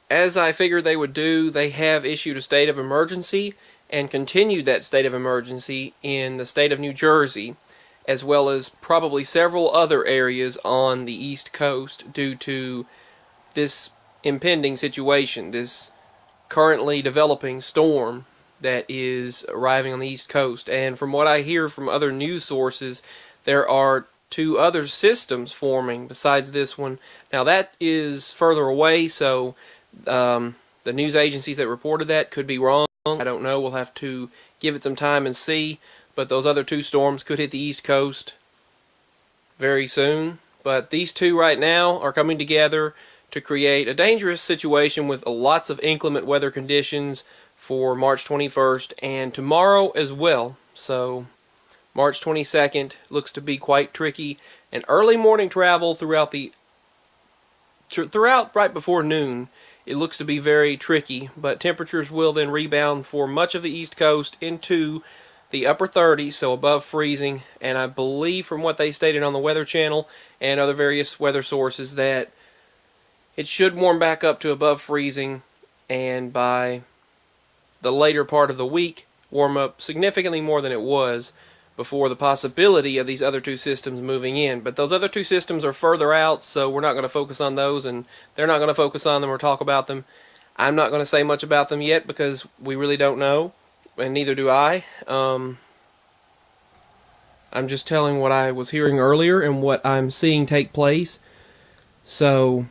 as I figured they would do, they have issued a state of emergency and continued that state of emergency in the state of New Jersey, as well as probably several other areas on the East Coast due to this impending situation, this currently developing storm that is arriving on the East Coast. And from what I hear from other news sources, there are two other systems forming besides this one. Now that is further away, so the news agencies that reported that could be wrong. I don't know. We'll have to give it some time and see. But those other two storms could hit the East Coast very soon. But these two right now are coming together to create a dangerous situation with lots of inclement weather conditions for March 21st and tomorrow as well. So March 22nd looks to be quite tricky, and early morning travel throughout right before noon, it looks to be very tricky, but temperatures will then rebound for much of the East Coast into the upper 30s, so above freezing, and I believe from what they stated on the Weather Channel and other various weather sources that it should warm back up to above freezing, and by the later part of the week, warm up significantly more than it was before the possibility of these other two systems moving in. But those other two systems are further out, so we're not going to focus on those, and they're not going to focus on them or talk about them. I'm not going to say much about them yet because we really don't know, and neither do I. I'm just telling what I was hearing earlier and what I'm seeing take place. So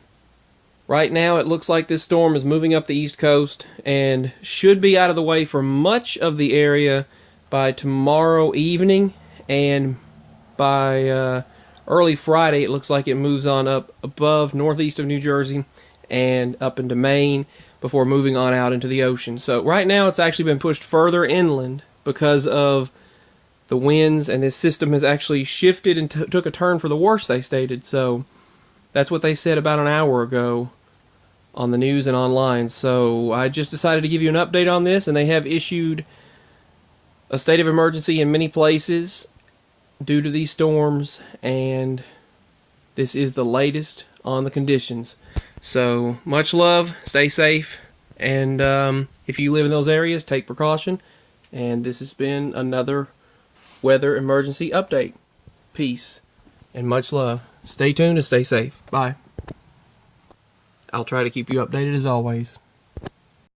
right now it looks like this storm is moving up the East Coast and should be out of the way for much of the area by tomorrow evening, and by early Friday it looks like it moves on up above northeast of New Jersey and up into Maine before moving on out into the ocean. So right now it's actually been pushed further inland because of the winds, and this system has actually shifted and took a turn for the worse, they stated. So that's what they said about an hour ago on the news and online. So I just decided to give you an update on this, and they have issued a state of emergency in many places due to these storms, and this is the latest on the conditions. So much love, stay safe, and if you live in those areas, take precaution. And this has been another weather emergency update. Peace and much love. Stay tuned and stay safe. Bye. I'll try to keep you updated as always.